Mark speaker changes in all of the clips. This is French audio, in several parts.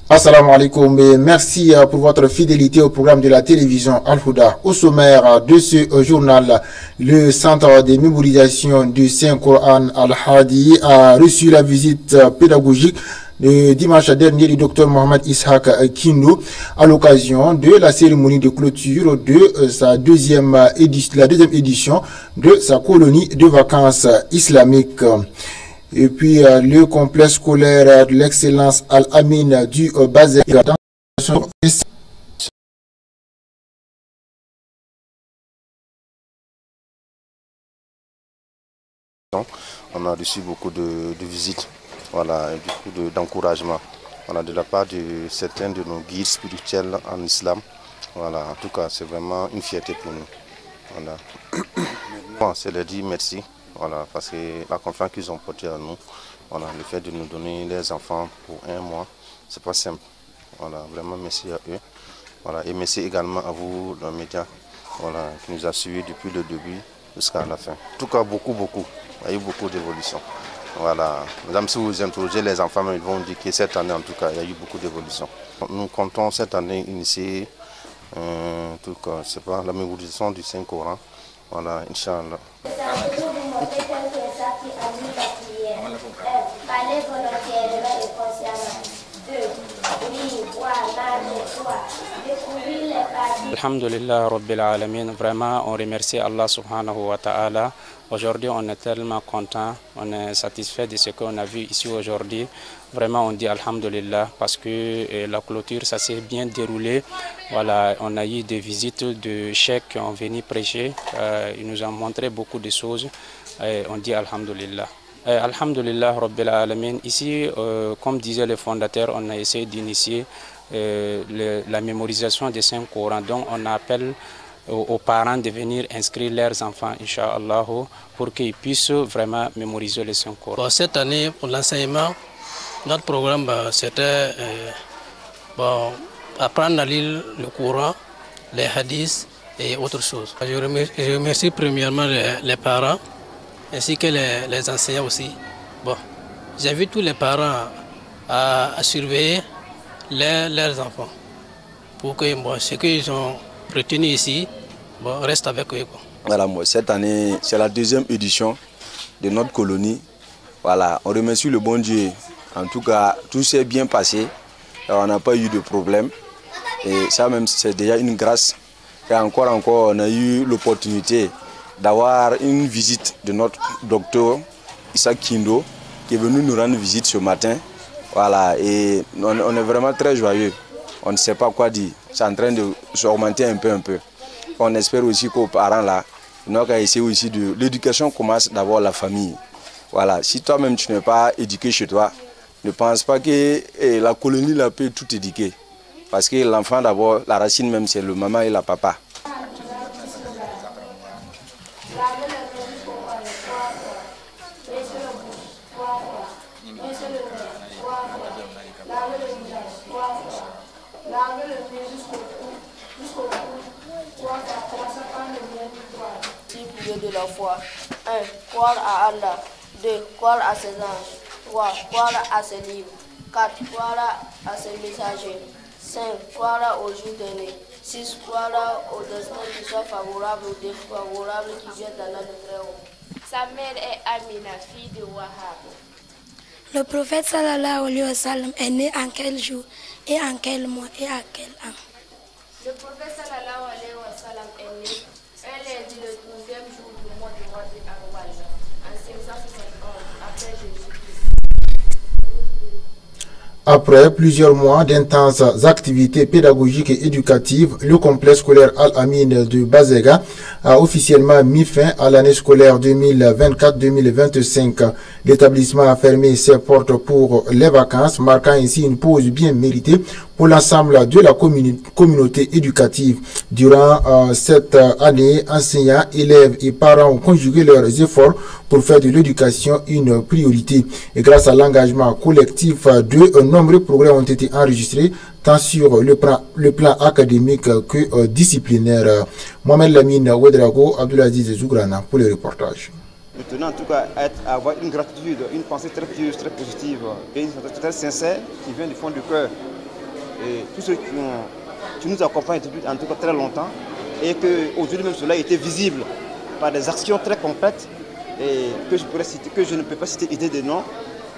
Speaker 1: Assalamu alaikum et merci pour votre fidélité au programme de la télévision Al-Huda. Au sommaire de ce journal, le centre de mémorisation du Saint-Coran Al-Hadi a reçu la visite pédagogique le dimanche dernier du docteur Mohamed Ishaq Kindo à l'occasion de la cérémonie de clôture de sa deuxième édition de sa colonie de vacances islamiques. Et puis le complexe scolaire de l'excellence Al-Amin du Bazéga dans son
Speaker 2: on a reçu beaucoup de visites, voilà, et beaucoup d'encouragement, voilà, de la part de certains de nos guides spirituels en islam. Voilà, en tout cas, c'est vraiment une fierté pour nous. Voilà. Bon, c'est leur dire merci, voilà, parce que la confiance qu'ils ont portée à nous, voilà, le fait de nous donner des enfants pour 1 mois, c'est pas simple. Voilà, vraiment merci à eux. Voilà, et merci également à vous, les médias, voilà, qui nous a suivis depuis le début jusqu'à la fin. En tout cas, beaucoup. Il y a eu beaucoup d'évolutions. Voilà. Madame, si vous interrogez les enfants, ils vont dire que cette année, en tout cas, il y a eu beaucoup d'évolutions. Nous comptons cette année initier tout cas, c'est pas la mémorisation du Saint-Coran. Voilà, Inch'Allah.
Speaker 3: Alhamdulillah Rabbil Alamin, vraiment on remercie Allah subhanahu wa ta'ala. Aujourd'hui on est tellement content, on est satisfait de ce qu'on a vu ici aujourd'hui. Vraiment on dit Alhamdulillah parce que la clôture ça s'est bien déroulé. Voilà, on a eu des visites de cheikhs qui ont venu prêcher, ils nous ont montré beaucoup de choses et on dit Alhamdulillah. Alhamdulillah Rabbil Alamin, ici comme disaient les fondateurs, on a essayé d'initier la mémorisation des Saint-Coran. Donc on appelle aux parents de venir inscrire leurs enfants, Inch'Allah, pour qu'ils puissent vraiment mémoriser le Saint-Coran.
Speaker 4: Bon, cette année, pour l'enseignement, notre programme, c'était apprendre à lire le Coran, les hadiths et autres choses. Je remercie premièrement les parents ainsi que les enseignants aussi. Bon, j'invite tous les parents à surveiller leurs enfants pour que ce qu'ils ont retenu ici reste avec eux.
Speaker 5: Voilà, moi, cette année, c'est la deuxième édition de notre colonie. Voilà, on remercie le bon Dieu. En tout cas, tout s'est bien passé. On n'a pas eu de problème. Et ça même, c'est déjà une grâce. Et encore, on a eu l'opportunité d'avoir une visite de notre docteur Ishaq Kindo qui est venu nous rendre visite ce matin. Voilà, et on est vraiment très joyeux. On ne sait pas quoi dire. C'est en train de s'augmenter un peu. On espère aussi qu'aux parents là, nous allons essayer aussi de l'éducation commence d'abord la famille. Voilà, si toi-même tu n'es pas éduqué chez toi, ne pense pas que la colonie là peut tout éduquer. Parce que l'enfant d'abord, la racine même c'est le maman et le papa.
Speaker 6: De la foi. 1. Croire à Allah. 2. Croire à ses anges. 3. Croire à ses livres. 4. Croire à ses messagers. 5. Croire au jour dernier. 6. Croire au destin qui soit favorable ou défavorable qui vient d'Allah le Très-Haut.
Speaker 7: Sa mère est Amina, fille de Wahab.
Speaker 8: Le prophète sallallahu alayhi wa sallam est né en quel jour et en quel mois et à quel an?
Speaker 7: Le prophète sallallahu alayhi wa sallam est né un lundi le 12e jour du mois de Awal, en 571 après Jésus-Christ.
Speaker 1: Après plusieurs mois d'intenses activités pédagogiques et éducatives, le complexe scolaire Al-Amin de Bazéga a officiellement mis fin à l'année scolaire 2024-2025. L'établissement a fermé ses portes pour les vacances, marquant ainsi une pause bien méritée pour l'ensemble de la communauté éducative. Durant cette année, enseignants, élèves et parents ont conjugué leurs efforts pour faire de l'éducation une priorité. Et grâce à l'engagement collectif, de nombreux progrès ont été enregistrés tant sur le plan académique que disciplinaire. Mohamed Lamine Ouedrago, Abdulaziz Zougrana pour le reportage.
Speaker 9: Nous tenons en tout cas à avoir une gratitude, une pensée très pieuse, très positive et très sincère qui vient du fond du cœur tous ceux qui nous accompagnent depuis en tout cas très longtemps, et qu'aujourd'hui même cela a été visible par des actions très complètes et que je ne peux pas citer idée de nom,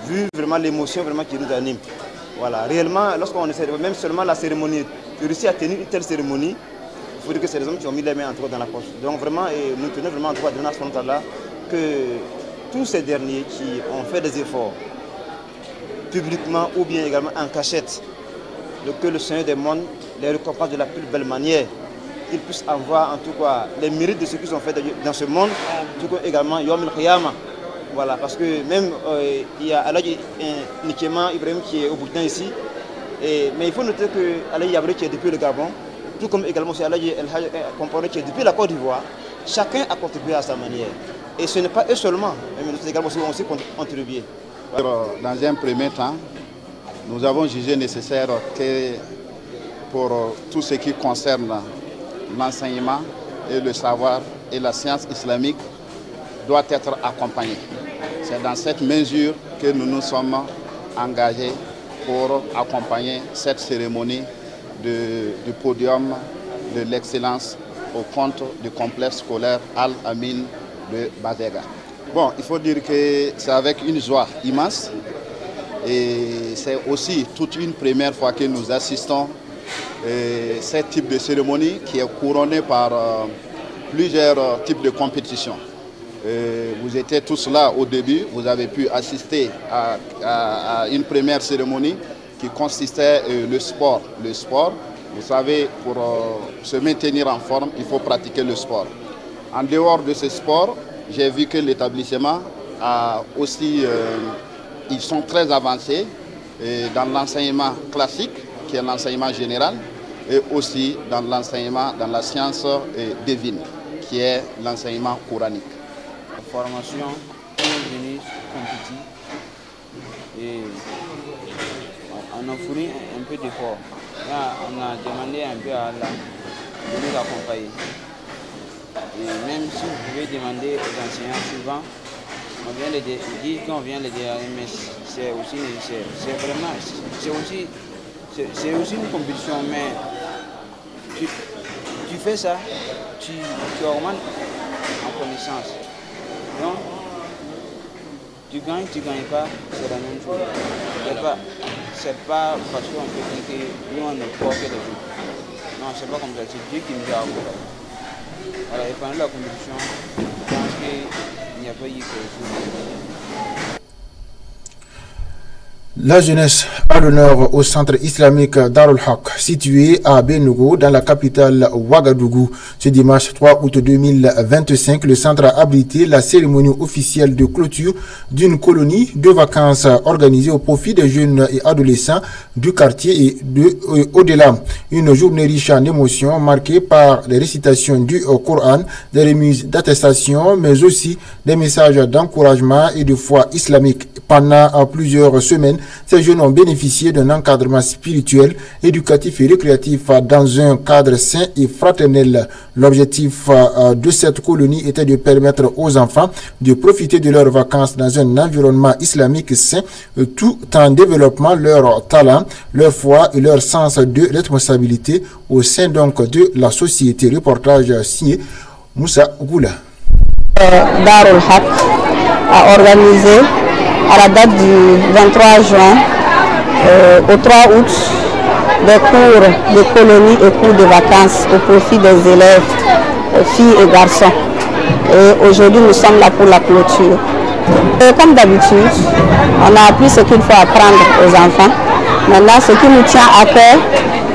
Speaker 9: vu vraiment l'émotion vraiment qui nous anime. Voilà, réellement, lorsqu'on essaie, même seulement la cérémonie, réussir à tenir une telle cérémonie, il faut dire que c'est les hommes qui ont mis les mains en tout cas dans la poche. Donc vraiment, nous tenons vraiment en tout cas de notre là que tous ces derniers qui ont fait des efforts, publiquement ou bien également en cachette, que le Seigneur des mondes les récompense de la plus belle manière, qu'ils puissent avoir en tout cas les mérites de ce qu'ils ont fait dans ce monde, tout comme également Yom el-Khiyama. Voilà, parce que même il y a Aladji Nikema Ibrahim qui est au Burkina ici, mais il faut noter que Aladji Yabré qui est depuis le Gabon, tout comme également Aladji El-Haj Comporé qui est depuis la Côte d'Ivoire, chacun a contribué à sa manière. Et ce n'est pas eux seulement, mais nous également aussi contribué. Voilà.
Speaker 10: Dans un premier temps, nous avons jugé nécessaire que pour tout ce qui concerne l'enseignement et le savoir et la science islamique doit être accompagné. C'est dans cette mesure que nous nous sommes engagés pour accompagner cette cérémonie du podium de l'excellence au compte du complexe scolaire Al-Amin de Bazega. Bon, il faut dire que c'est avec une joie immense et c'est aussi toute une première fois que nous assistons à ce type de cérémonie qui est couronnée par plusieurs types de compétitions. Vous étiez tous là au début, vous avez pu assister à une première cérémonie qui consistait le sport. Le sport, vous savez, pour se maintenir en forme, il faut pratiquer le sport. En dehors de ce sport, j'ai vu que l'établissement a aussi, ils sont très avancés dans l'enseignement classique, qui est l'enseignement général, et aussi dans l'enseignement, dans la science divine, qui est l'enseignement coranique.
Speaker 11: La formation, on est venu compétir et on a fourni un peu d'efforts. On a demandé un peu à Allah de nous accompagner. Et même si vous pouvez demander aux enseignants souvent, on vient les dire qu'on vient les dire, mais c'est aussi nécessaire. C'est vraiment, c'est aussi une compétition, mais tu fais ça, tu augmentes en connaissance. Donc, tu gagnes pas, c'est la même chose. C'est pas parce qu'on peut dire que nous on ne peut que des autres. Non, c'est pas comme ça, c'est Dieu qui nous a accompagnés. Voilà, et pendant la compétition, je pense qu'il n'y a pas eu quelque chose.
Speaker 1: La jeunesse a l'honneur au centre islamique Darul Haq, situé à Benougou, dans la capitale Ouagadougou. Ce dimanche 3 août 2025, le centre a abrité la cérémonie officielle de clôture d'une colonie de vacances organisée au profit des jeunes et adolescents du quartier et au-delà. Une journée riche en émotions marquée par les récitations du Coran, des remises d'attestation, mais aussi des messages d'encouragement et de foi islamique. Pendant plusieurs semaines, ces jeunes ont bénéficié d'un encadrement spirituel, éducatif et récréatif dans un cadre sain et fraternel. L'objectif de cette colonie était de permettre aux enfants de profiter de leurs vacances dans un environnement islamique sain, tout en développant leur talent, leur foi et leur sens de responsabilité au sein donc de la société. Reportage signé Moussa Goula.
Speaker 12: Darul Haq a organisé à la date du 23 juin au 3 août des cours de colonie et cours de vacances au profit des élèves, filles et garçons. Et aujourd'hui, nous sommes là pour la clôture. Et comme d'habitude, on a appris ce qu'il faut apprendre aux enfants. Maintenant, ce qui nous tient à cœur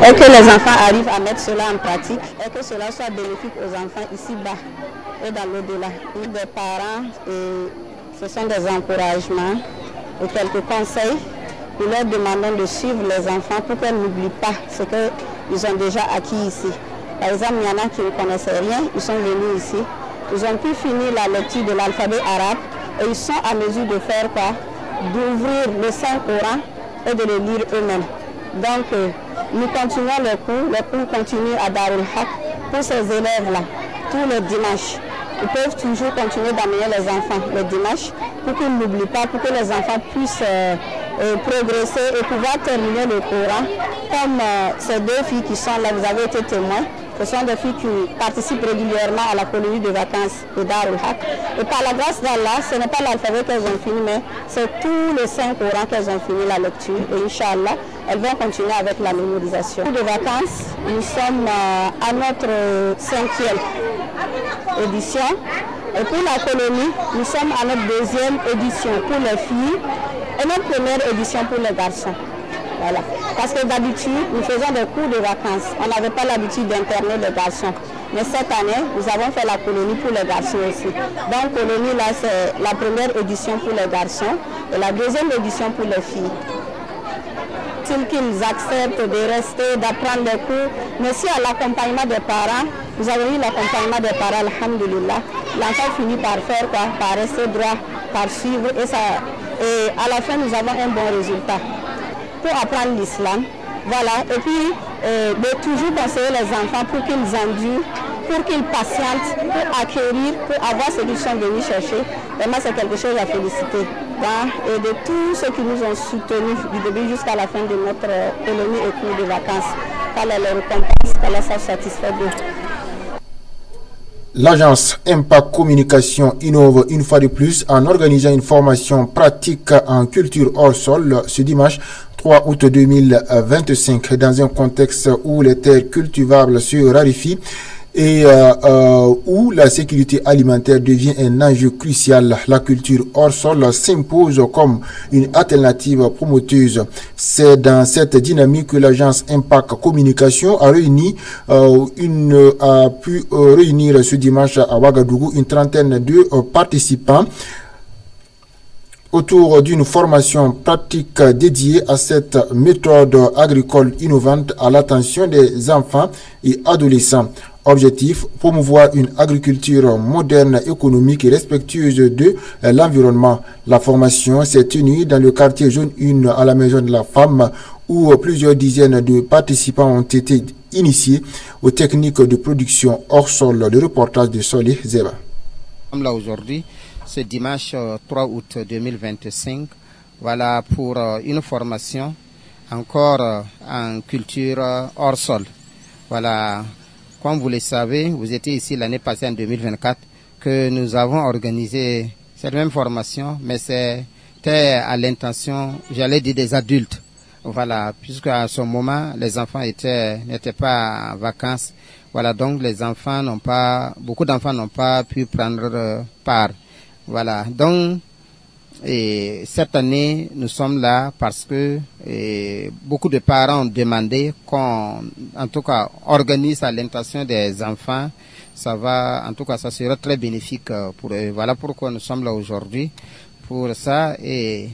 Speaker 12: est que les enfants arrivent à mettre cela en pratique et que cela soit bénéfique aux enfants ici-bas et dans l'au-delà. Des parents, ce sont des encouragements et quelques conseils. Nous leur demandons de suivre les enfants pour qu'elles n'oublient pas ce qu'ils ont déjà acquis ici. Par exemple, il y en a qui ne connaissaient rien, ils sont venus ici. Ils ont pu finir la lecture de l'alphabet arabe et ils sont à mesure de faire quoi? D'ouvrir le Saint-Coran et de le lire eux-mêmes. Donc, nous continuons les cours continuent à Darul Haq pour ces élèves-là, tous les dimanches. Ils peuvent toujours continuer d'amener les enfants le dimanche pour qu'ils n'oublient pas, pour que les enfants puissent progresser et pouvoir terminer le Coran. Comme ces deux filles qui sont là, vous avez été témoins. Ce sont des filles qui participent régulièrement à la colonie de vacances de Darul Haq. Et par la grâce d'Allah, ce n'est pas l'alphabet qu'elles ont fini, mais c'est tous les 5 Corans qu'elles ont fini la lecture. Et Inch'Allah, elles vont continuer avec la mémorisation. De vacances, nous sommes à notre 5e édition. Et pour la colonie, nous sommes à notre 2e édition pour les filles et notre première édition pour les garçons. Voilà. Parce que d'habitude, nous faisons des cours de vacances. On n'avait pas l'habitude d'interner les garçons. Mais cette année, nous avons fait la colonie pour les garçons aussi. Donc, colonie, là, c'est la première édition pour les garçons et la 2e édition pour les filles. Qu'ils acceptent de rester, d'apprendre les cours, mais si à l'accompagnement des parents, nous avons eu l'accompagnement des parents, alhamdulillah, l'enfant finit par faire quoi, par rester droit, par suivre, et à la fin, nous avons un bon résultat. Pour apprendre l'islam, voilà, et puis de toujours conseiller les enfants pour qu'ils endurent, pour qu'ils patientent, pour acquérir, pour avoir ce qu'ils sont venus chercher. Vraiment, c'est quelque chose à féliciter. Et de tous ceux qui nous ont soutenus du début jusqu'à la fin de notre colonie et cours de vacances. qu'Allah les récompense, qu'Allah soit satisfait d'eux.
Speaker 1: L'agence Impact Communication innove une fois de plus en organisant une formation pratique en culture hors sol ce dimanche 3 août 2025 dans un contexte où les terres cultivables se raréfient et où la sécurité alimentaire devient un enjeu crucial. La culture hors sol s'impose comme une alternative promoteuse. C'est dans cette dynamique que l'agence Impact Communication a pu réunir ce dimanche à Ouagadougou une trentaine de participants autour d'une formation pratique dédiée à cette méthode agricole innovante à l'attention des enfants et adolescents. Objectif, promouvoir une agriculture moderne, économique et respectueuse de l'environnement. La formation s'est tenue dans le quartier Zone 1 à la Maison de la Femme où plusieurs dizaines de participants ont été initiés aux techniques de production hors sol. Le reportage de Solé Zeba.
Speaker 13: Là aujourd'hui, ce dimanche 3 août 2025, voilà pour une formation encore en culture hors sol. Voilà. Comme vous le savez, vous étiez ici l'année passée en 2024 que nous avons organisé cette même formation, mais c'était à l'intention, j'allais dire, des adultes. Voilà, puisque à ce moment, les enfants n'étaient pas en vacances. Voilà, donc beaucoup d'enfants n'ont pas pu prendre part. Voilà, donc et cette année, nous sommes là parce que beaucoup de parents ont demandé qu'on, en tout cas, organise à l'intention des enfants. Ça sera très bénéfique pour eux. Voilà pourquoi nous sommes là aujourd'hui pour ça. Et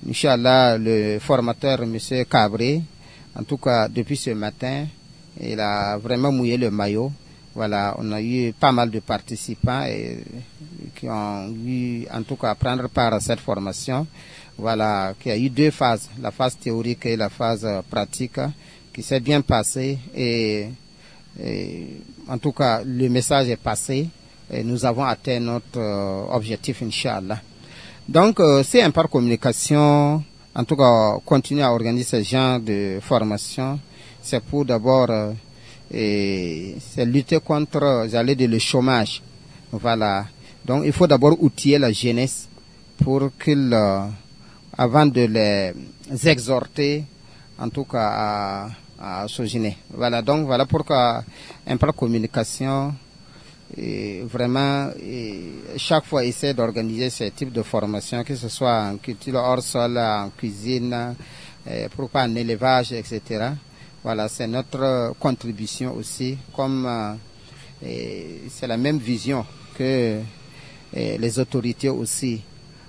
Speaker 13: Inch'Allah, le formateur, M. Cabré, en tout cas, depuis ce matin, il a vraiment mouillé le maillot. Voilà, on a eu pas mal de participants qui ont eu, en tout cas, prendre part à cette formation. Voilà, qui a eu deux phases, la phase théorique et la phase pratique, qui s'est bien passée. Et en tout cas, le message est passé et nous avons atteint notre objectif, Inch'Allah. Donc, c'est Impact Communication, en tout cas, continuer à organiser ce genre de formation. C'est pour d'abord c'est lutter contre, j'allais dire, le chômage. Voilà. Donc, il faut d'abord outiller la jeunesse pour qu'ils, avant de les exhorter, en tout cas, à s'organiser. Voilà. Donc, voilà pourquoi Impact Communication, vraiment, chaque fois essaie d'organiser ce type de formation, que ce soit en culture hors sol, en cuisine, pourquoi en élevage, etc. Voilà, c'est notre contribution aussi, comme c'est la même vision que les autorités aussi,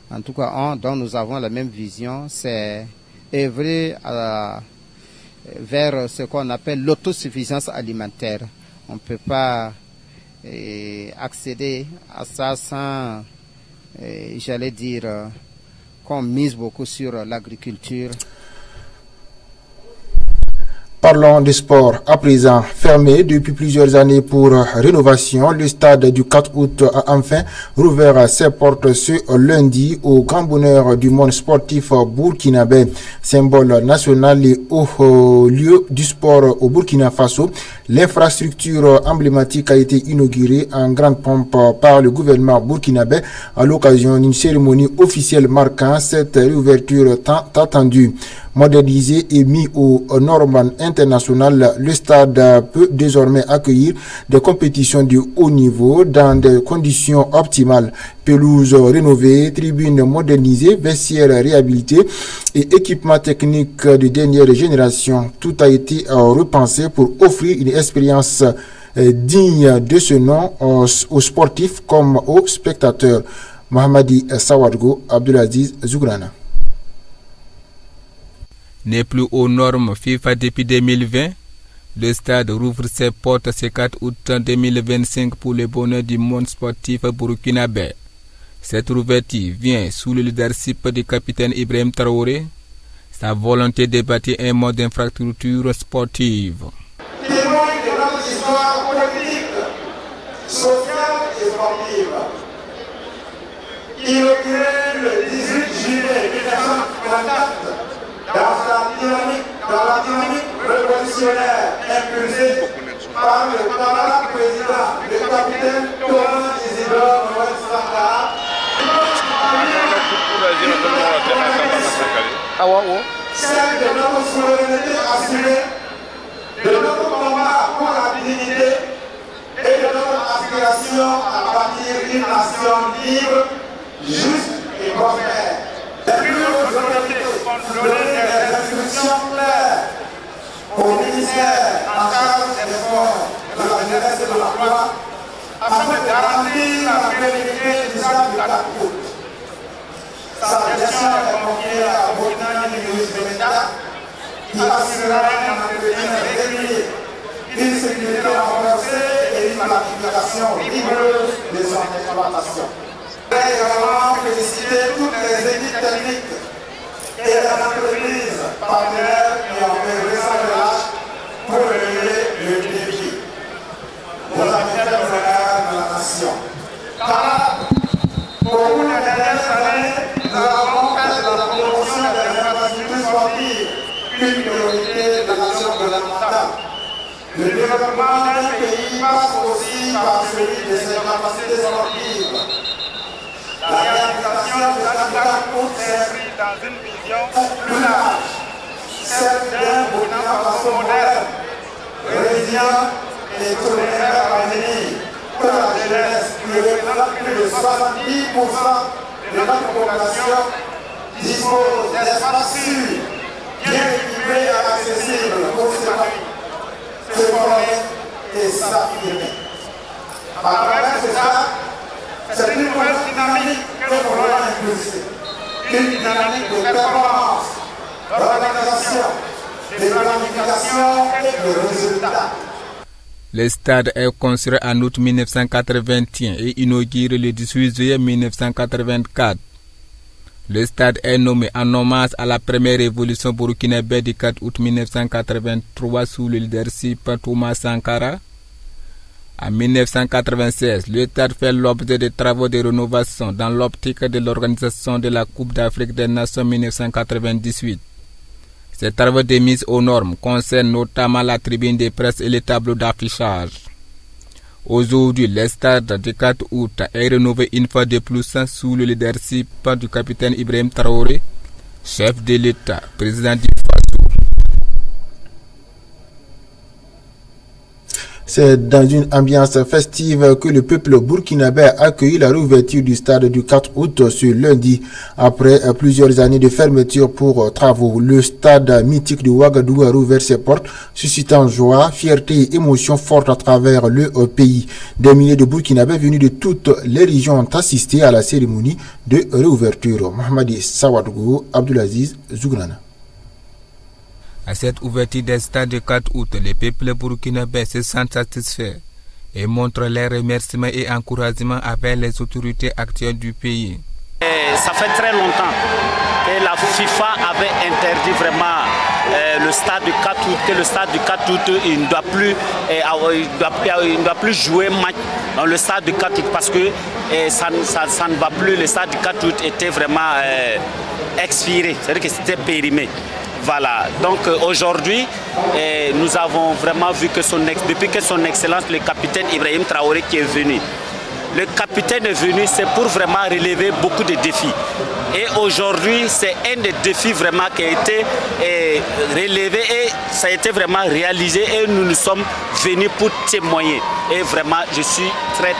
Speaker 13: en tout cas, ont, dont nous avons la même vision, c'est œuvrer vers ce qu'on appelle l'autosuffisance alimentaire. On ne peut pas accéder à ça sans, j'allais dire, qu'on mise beaucoup sur l'agriculture.
Speaker 1: Parlons des sports. À présent, fermé depuis plusieurs années pour rénovation, le stade du 4 août a enfin rouvert ses portes ce lundi au grand bonheur du monde sportif burkinabé. Symbole national et haut lieu du sport au Burkina Faso, l'infrastructure emblématique a été inaugurée en grande pompe par le gouvernement burkinabé à l'occasion d'une cérémonie officielle marquant cette réouverture tant attendue. Modernisé et mis aux normes internationales, le stade peut désormais accueillir des compétitions de haut niveau dans des conditions optimales. Pelouse rénovée, tribunes modernisées, vestiaires réhabilités et équipements techniques de dernière génération. Tout a été repensé pour offrir une expérience digne de ce nom aux sportifs comme aux spectateurs. Mohamedi Sawadgo, Abdulaziz Zougrana.
Speaker 14: N'est plus aux normes FIFA depuis 2020, le stade rouvre ses portes ce 4 août 2025 pour le bonheur du monde sportif burkinabé. Cette ouverture vient sous le leadership du capitaine Ibrahim Traoré, sa volonté de bâtir un mode d'infrastructure sportive.
Speaker 15: Témoigne de notre histoire politique, sociale et sportive. Inauguré le 18 juillet 1944, dans la dynamique révolutionnaire impulsée par le camarade président, le capitaine Thomas Isidore Noël Sankara, celle de notre souveraineté assurée, de notre combat pour la dignité et de notre aspiration à bâtir une nation libre, juste et prospère. Les plus hautes autorités ont donné des instructions claires au ministère en charge des sports, de la jeunesse et de l'emploi afin de garantir la pérennité du stade du 4 août. Sa gestion est confiée à Burkina Faso qui assurera un entretien régulier, une sécurité renforcée et une planification rigoureuse de son exploitation. Je voudrais également féliciter toutes les équipes techniques et les entreprises partenaires qui ont fait sans relâche pour relever le défi. Vous avez fait l'honneur de la nation. Car au cours des dernières années, nous avons fait de la promotion des infrastructures sportives une priorité de l'action gouvernementale. Le développement d'un pays passe aussi par celui de ses capacités sportives. La réalisation de la 4 août s'inscrit dans une vision plus large, celle d'un Burkina Faso moderne, résilient et tourné vers l'avenir, pour la jeunesse qui représente plus de 70% de notre population, dispose d'espaces sûrs, bien équipés et accessibles pour s'épanouir, se former et s'affirmer. Par travers de ça, c'est une nouvelle dynamique que nous voulons impulser. Une dynamique de performance, d'organisation, de planification et de résultats.
Speaker 14: Le stade est construit en août 1981 et inauguré le 18 juillet 1984. Le stade est nommé en hommage à la première révolution burkinabé du 4 août 1983 sous le leadership de Thomas Sankara. En 1996, le stade fait l'objet de travaux de rénovation dans l'optique de l'organisation de la Coupe d'Afrique des Nations 1998. Ces travaux de mise aux normes concernent notamment la tribune de presse et les tableaux d'affichage. Aujourd'hui, le stade du 4 août est rénové une fois de plus sous le leadership du capitaine Ibrahim Traoré, chef de l'État, président du Faso.
Speaker 1: C'est dans une ambiance festive que le peuple burkinabé a accueilli la réouverture du stade du 4 août ce lundi. Après plusieurs années de fermeture pour travaux, le stade mythique de Ouagadougou a rouvert ses portes, suscitant joie, fierté et émotion forte à travers le pays. Des milliers de Burkinabés venus de toutes les régions ont assisté à la cérémonie de réouverture. Mohamedi Sawadgo, Abdulaziz Zougrana.
Speaker 14: À cette ouverture des stades du 4 août, le peuple burkinabé se sent satisfait et montre les remerciements et encouragements avec les autorités actuelles du pays.
Speaker 16: Ça fait très longtemps et la FIFA avait interdit vraiment le stade du 4 août, que le stade du 4 août il ne doit plus jouer match dans le stade du 4 août parce que ça ne va plus. Le stade du 4 août était vraiment expiré, c'est-à-dire que c'était périmé. Voilà, donc aujourd'hui, nous avons vraiment vu que depuis que son Excellence, le capitaine Ibrahim Traoré qui est venu, le capitaine est venu, c'est pour vraiment relever beaucoup de défis. Et aujourd'hui, c'est un des défis vraiment qui a été relevé et ça a été vraiment réalisé et nous sommes venus pour témoigner. Et vraiment, je suis très